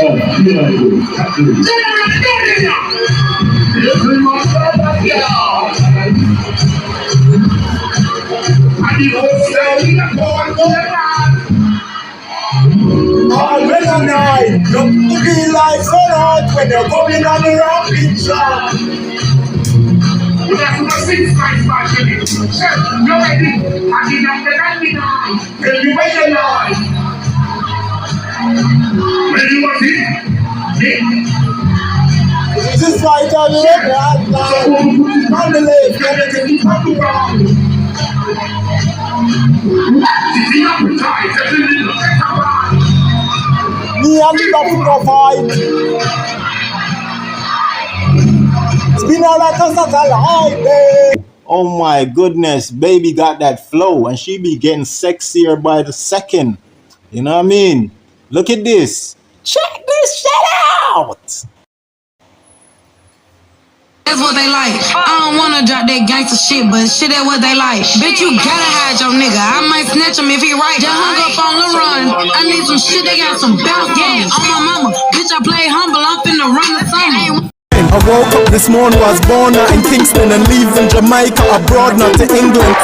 All when I night, look to be like so hot when you're coming on the wrong picture. We have to sing spice in it. You're ready. I did not get that. If you make a noise. When you want it. This is right on the left, on the left, you're making it happy wrong. Me and the love fight. It's been all like a satellite, babe. Oh my goodness, baby got that flow and she be getting sexier by the second. You know what I mean? Look at this. Check this shit out. That's what they like. I don't wanna drop that gangster shit, but shit, that's what they like. Bitch, you gotta hide your nigga. I might snatch him if he right. Just hung up on the run. I need some shit, they got some bounce games. On my mama, bitch, I play humble. I'm finna run the summer. I woke up this morning, was born out in Kingston and leaving Jamaica abroad, not to England.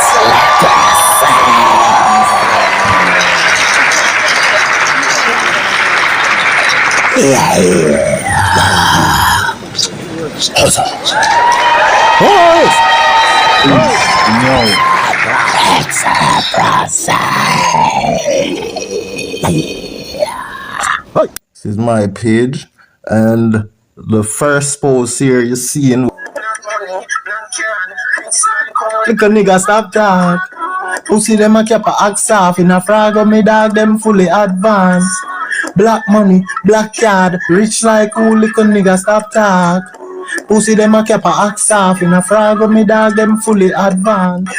This is my page, and the first post here you seeing. Look a nigga stop talk. Pussy them a keep a axe off in a frag of me dog them fully advanced. Black money, black card, rich like who little nigga stop talk. Pussy them a keep a axe off in a frag of me dog them fully advanced.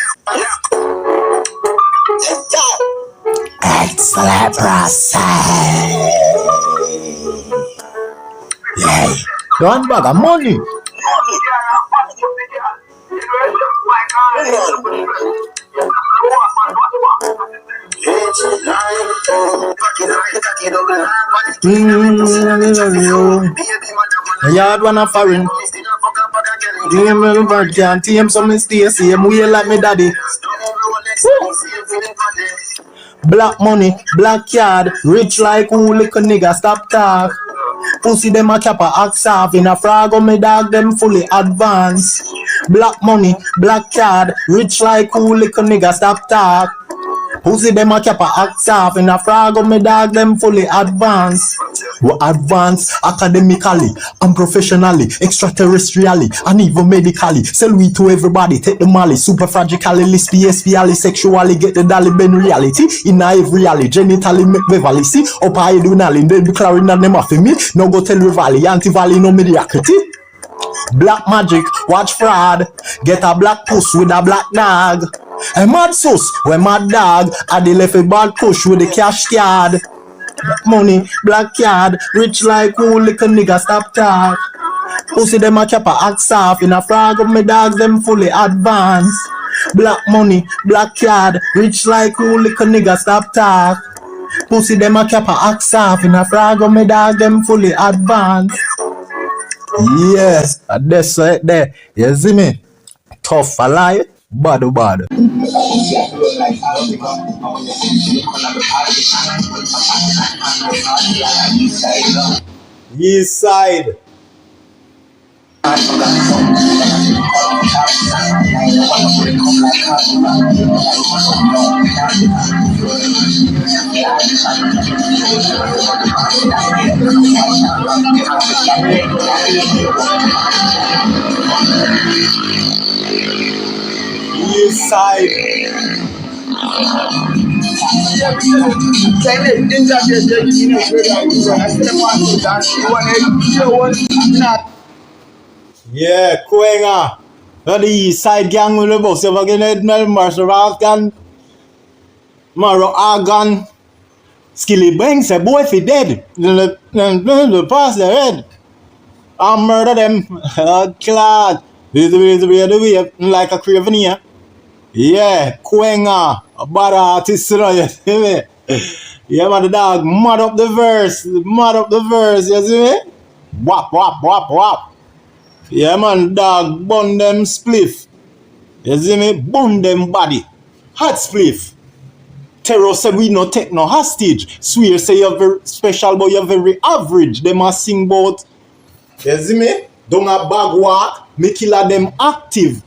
Excellency. Yeah. One bag of money. Yard one a foreign. Can't team some stay same way like me daddy. Black money, black card, rich like who little nigga stop talk. Pussy them a cap a axe off in a frag of me dog them fully advanced. Black money, black card, rich like who little nigga stop talk. Pussy them a cap a axe off in a frag of me dog them fully advanced. We advance academically and professionally, extraterrestrially and even medically. Sell we to everybody, take the molly, superfragically, lesbially, sexually, get the dolly ben reality. In every alley, genitally make Beverly see. Up I do nally, then be clearing that name after me. No go tell Rivali, anti-valley no mediocrity. Black magic, watch fraud. Get a black puss with a black dog. A mad sus, when mad dog. Addi left a bad push with the cash card. Black money, black card, rich like who little nigga stop talk. Pussy them a cap a axe off in a frag of me dogs them fully advanced. Black money, black card, rich like who little nigga stop talk. Pussy them a cap a axe off in a frag of me dog them fully advanced. Yes, that's right there. You see me? Tough a lie, bad. East side. East side. Yeah, Kuenga. The East Side gang will be both of again. Marshall Afghan, Maro Argan, Skilly Banks, a boy if he dead. The pass the head. I murder them. Clad. This is the way like a craven here. Yeah, Kuenga, a bad artist. Yeah, man, the dog mad up the verse. Mad up the verse, you see me? Wap, wap, wap, wap. Yeah, man, dog bun them spliff. You see me? Bun them body. Hot spliff. Terror say we no take no hostage. Swear say you're very special, but you're very average. Them a sing about, you see me? Don't a bag walk, me killer them active.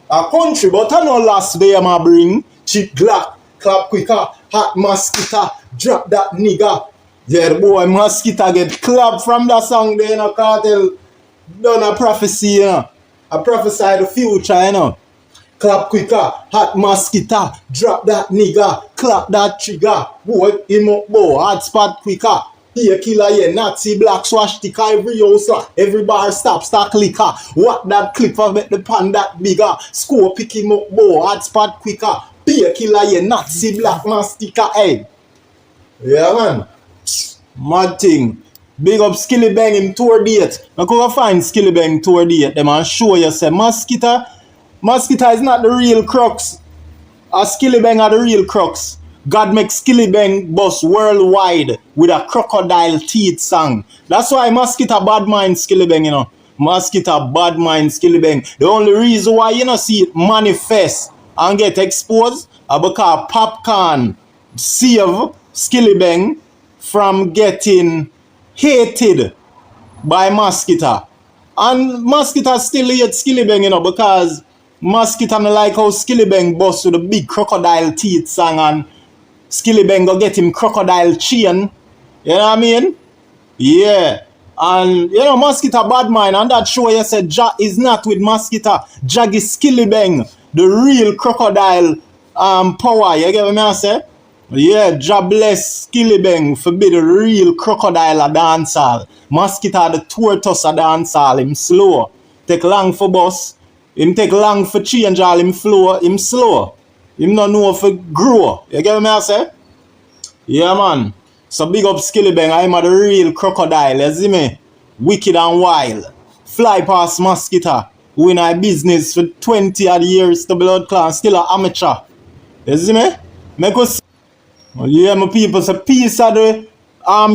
A country, but I know last day I'ma bring cheap glock, clap quicker, hot mosquito, drop that nigga. Yeah, the boy mosquito get clapped from that song there, you know, Kartel done a prophecy, you know. I prophesy the future, you know. Clap quicker, hot mosquito, drop that nigga, clap that trigger, boy, him up, boy, hot spot quicker. Here killer, yeah, Nazi black swastika, every house, every bar stop, start clicker. What that clip for make the pan that bigger, score pick him up, boy, hot spot quicker. Here killer, yeah, Nazi black mastica, hey. Yeah, man. Mad thing. Big up Skilly Bang him tour date. Now go find Skilly Bang tour date, them and show you, say, mosquito is not the real crux. A Skilly Bang are the real crux. God makes Skilly Bang bust worldwide with a crocodile teeth song. That's why mosquito bad mind Skilly Bang, you know. Mosquito bad mind Skilly Bang. The only reason why you know see it manifest and get exposed are because Popcorn save Skilly Bang from getting hated by mosquito. And mosquito still hate Skilly Bang, you know, because mosquito no like how Skilly Bang bust with a big crocodile teeth song and Skilly Bang go get him crocodile chain. You know what I mean? Yeah. And you know, mosquito bad mind, and that show you said Ja is not with mosquito. Jag is Skilly Bang, the real crocodile power. You get what I say? Yeah, Ja bless Skilly Bang for be the real crocodile a dancehall. Mosquito the tortoise a dancehall. Him slow. Take long for bus. Him take long for change all him flow. Him slow. Him not know for grow. You get what I say? Yeah, man. So big up Skilly Bang. I'm a the real crocodile. You see me? Wicked and wild. Fly past mosquito. Who in our business for 20 odd years to blood clan. Still an amateur. You see me? Make us. Yeah, my people. So peace of the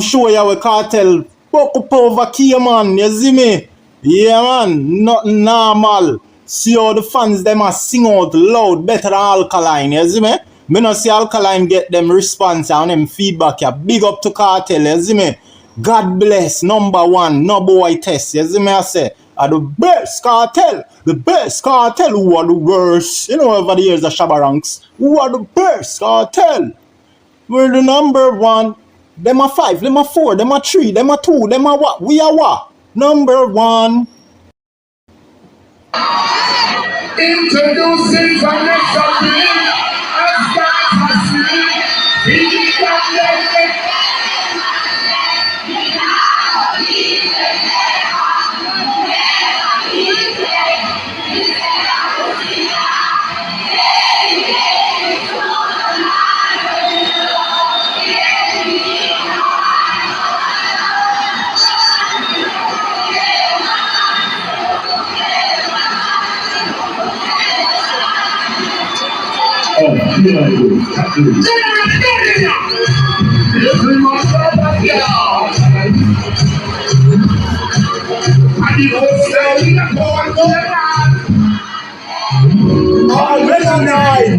show you with Kartel. Fuck up over Cayman. You see me? Yeah, man. Nothing normal. See how the fans them a sing out loud better than Alkaline, you see me? Me no see Alkaline get them response and them feedback. Yeah. Big up to Kartel, you see me? God bless, number one, no boy test, you see me? I say, are the best Kartel, who are the worst? You know, over the years of Shabba ranks, who are the best Kartel? We're the number one. Them are 5, them are 4, them are 3, them are 2, them are what? We are what? Number one. Introducing the next of the as that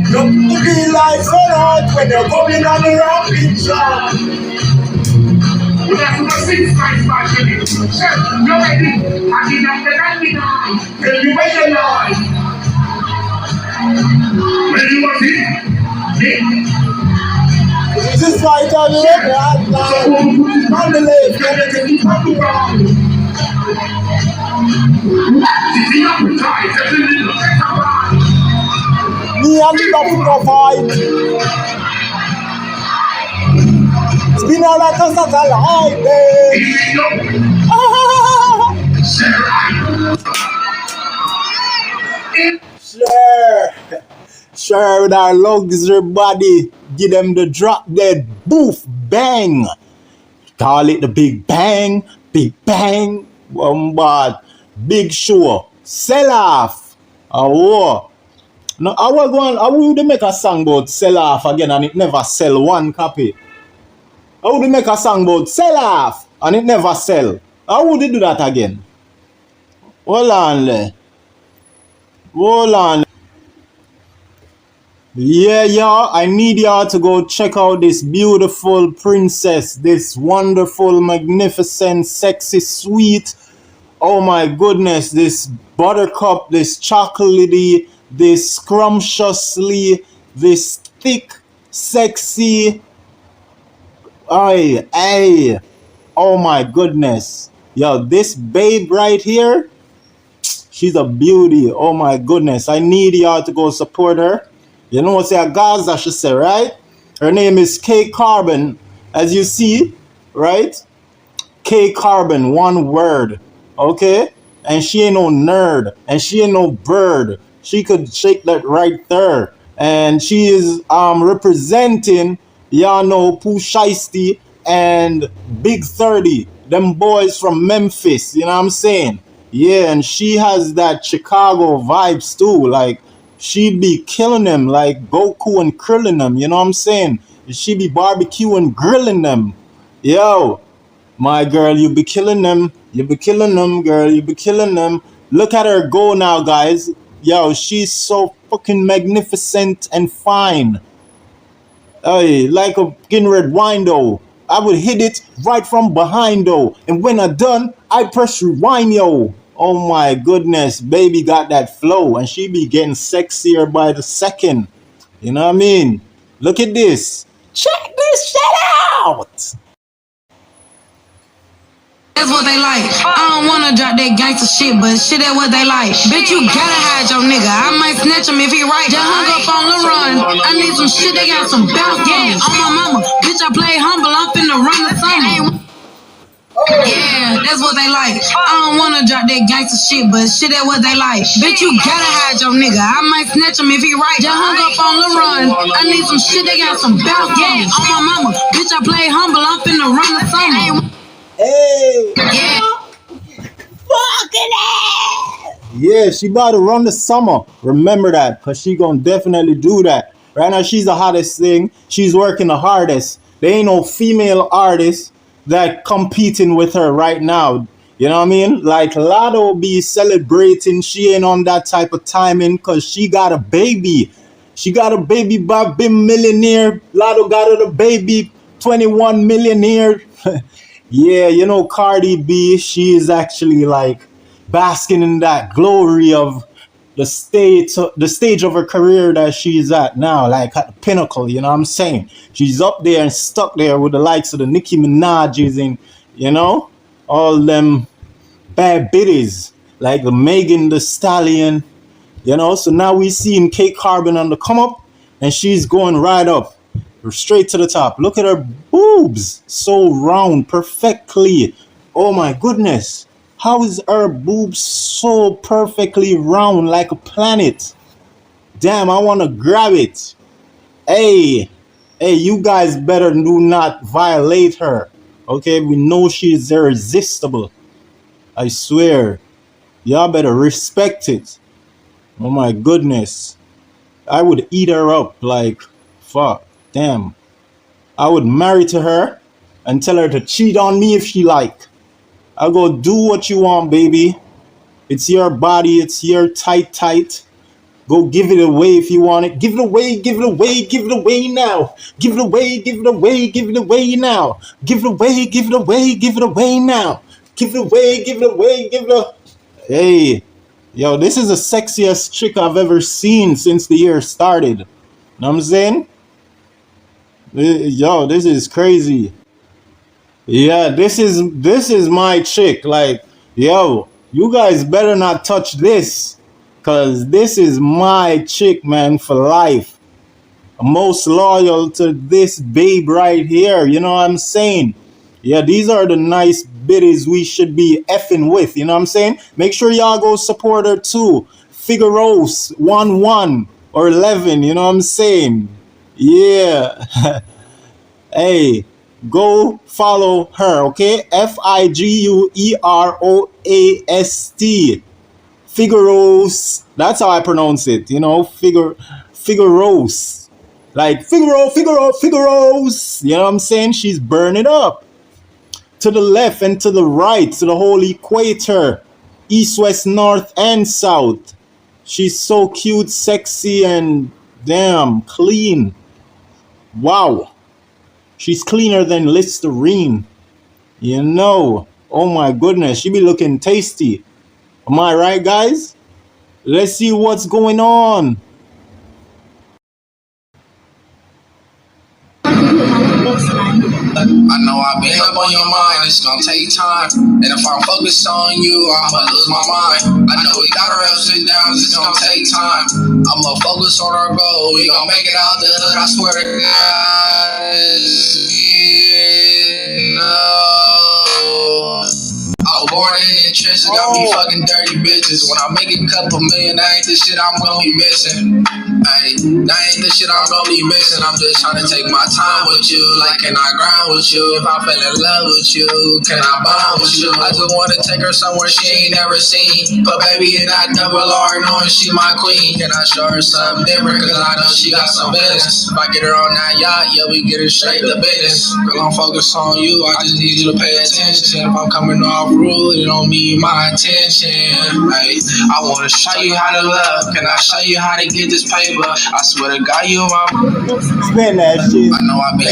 You be like so hot when you're coming on the rock picture. We have to sing spice fashion. No ready. I did not the Then you make a noise. When you want it? This is right on the left, on the left, everything on the right. The appetite, every little second. Me and the love fight. It's been all like a satellite, Sure, with our luxury body, give them the drop dead, boof, bang. Call it the big bang, bombard, big show, sell off. Oh, now I will make a song about sell off again and it never sell one copy. How would they make a song about sell off and it never sell? How would they do that again? Hold on, hold on. Yeah, y'all, I need y'all to go check out this beautiful princess, this wonderful, magnificent, sexy, sweet. Oh my goodness, this buttercup, this chocolatey, this scrumptiously, this thick, sexy. Ay, oh my goodness. Yo, this babe right here, she's a beauty. Oh my goodness. I need y'all to go support her. You know what say a Gaza, she say, right? Her name is K Carbon. As you see, right? K Carbon, one word. Okay? And she ain't no nerd. And she ain't no bird. She could shake that right there. And she is representing, y'all know, Pooh Shiesty and Big 30. Them boys from Memphis. You know what I'm saying? Yeah, and she has that Chicago vibes too. Like, she be killing them like Goku and Krillin them. You know what I'm saying? She be barbecuing, grilling them. Yo, my girl, you be killing them. You be killing them, girl. You be killing them. Look at her go now, guys. Yo, she's so fucking magnificent and fine. Hey, like a fucking red wine though. I would hit it right from behind though. And when I'm done, I press rewind, yo. Oh my goodness, baby got that flow. And she be getting sexier by the second. You know what I mean? Look at this. Check this shit out. That's what they like. I don't wanna drop that gangster shit, but shit, that's what they like. Bitch, you gotta hide your nigga. I might snatch him if he right. Just hung up on the run. I need some shit, they got some bounce. Yeah, on my mama. Bitch, I play humble. I'm finna run the summer. Yeah, that's what they like. I don't wanna drop that gangster shit, but shit, that's what they like. Bitch, you gotta hide your nigga. I might snatch him if he right. Just hung up on the run. I need some shit, they got some bounce. Yeah, on my mama. Bitch, I play humble. I'm finna run the summer. Hey. Yeah. Fucking ass. Yeah, she about to run the summer. Remember that, because she gonna definitely do that. Right now, she's the hottest thing. She's working the hardest. There ain't no female artist that competing with her right now. You know what I mean? Like, Lotto be celebrating. She ain't on that type of timing because she got a baby. She got a baby by Bim Millionaire. Lotto got her the baby, 21 millionaire. Yeah, you know, Cardi B, she is actually like basking in that glory of the stage of her career that she's at now, like at the pinnacle, you know what I'm saying? She's up there and stuck there with the likes of the Nicki Minaj's and, you know, all them bad bitties, like the Megan Thee Stallion, you know? So now we seeing K Carbon on the come up, and she's going right up. Straight to the top. Look at her boobs. So round, perfectly. Oh my goodness. How is her boobs so perfectly round like a planet? Damn, I want to grab it. Hey, you guys better do not violate her. Okay, we know she is irresistible. I swear. Y'all better respect it. Oh my goodness. I would eat her up like, fuck. Damn. I would marry to her and tell her to cheat on me if she like. I'll go do what you want, baby. It's your body. It's your tight. Go give it away if you want it. Give it away, give it away, give it away now. Give it away, give it away, give it away now. Give it away, give it away, give it away now. Give it away, give it away, give it away. Hey, yo, this is the sexiest chick I've ever seen since the year started. Know what I'm saying? Yo, this is crazy. Yeah, this is my chick. Like, yo, you guys better not touch this, cause this is my chick, man, for life. Most loyal to this babe right here. You know what I'm saying? Yeah, these are the nice biddies we should be effing with. You know what I'm saying? Make sure y'all go support her too. Figaros 11 or 11. You know what I'm saying? Yeah. Hey, go follow her, okay? Figueroast. Figaros. That's how I pronounce it, you know? Figaros. Like, Figaro's. You know what I'm saying? She's burning up. To the left and to the right, to the whole equator. East, west, north, and south. She's so cute, sexy, and damn, clean. Wow. She's cleaner than Listerine. You know. Oh my goodness, she be looking tasty. Am I right, guys? Let's see what's going on. I know I've been up on your mind, it's gonna take time. And if I'm focused on you, I'ma lose my mind. I know we got our ups and downs, it's gonna take time. I'ma focus on our goal, we gon' make it out the hood, I swear to God. No. I was born in the trenches, got me fucking dirty bitches. When I make a couple million, that ain't the shit I'm gonna be missing. Ay, that ain't the shit I'm gonna be missing. I'm just trying to take my time with you. Like, can I grind with you? If I fell in love with you, can I bond with you? I just wanna take her somewhere she ain't never seen. But baby, in that double R, knowing she my queen. Can I show her something different? Cause I know she got some business. If I get her on that yacht, yeah, we get her straight to business. Girl, I'm focused on you, I just need you to pay attention. If I'm coming off rude, it don't mean my attention. Ay, I wanna show you how to love. Can I show you how to get this paper? I swear to God, you my. Spend that shit. I know I be.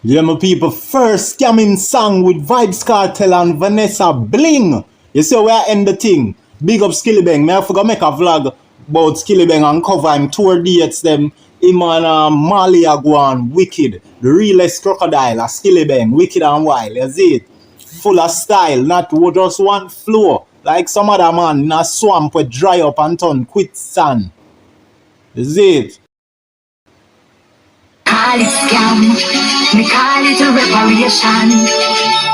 Yeah, my people, first scamming song with Vybz Kartel and Vanessa Bling. You see where I end the thing. Big up Skillibeng. Me I forgot make a vlog about Skillibeng and cover him tour dates them. Him and Mali Aguan, Wicked. The realest crocodile, a Skillibeng, Wicked and Wild. You see it? Full of style, not just one flow. Like some other man in a swamp where dry up and turn quicksand. Is it? Call it scam, me call it a reparation.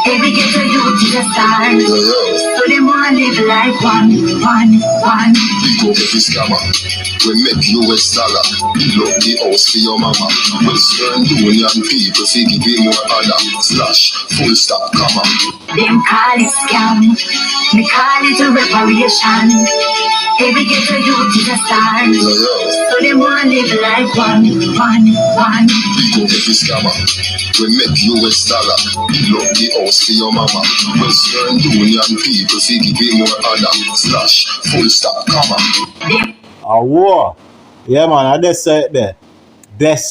Every ghetto youth is a star, so them want live like one. Go get this scammer. We make US dollar. Look the house for your mama. Western Union people see give me more order. Slash, full stop, comma. Them call it scam, me call it a reparation. Every ghetto youth is a star, so them want live like one. Go get this scammer. We make US dollar. Look the house for your mama. Western Union people see give me more order. Slash, full stop, comma. A war. Yeah, man, I just said there. That's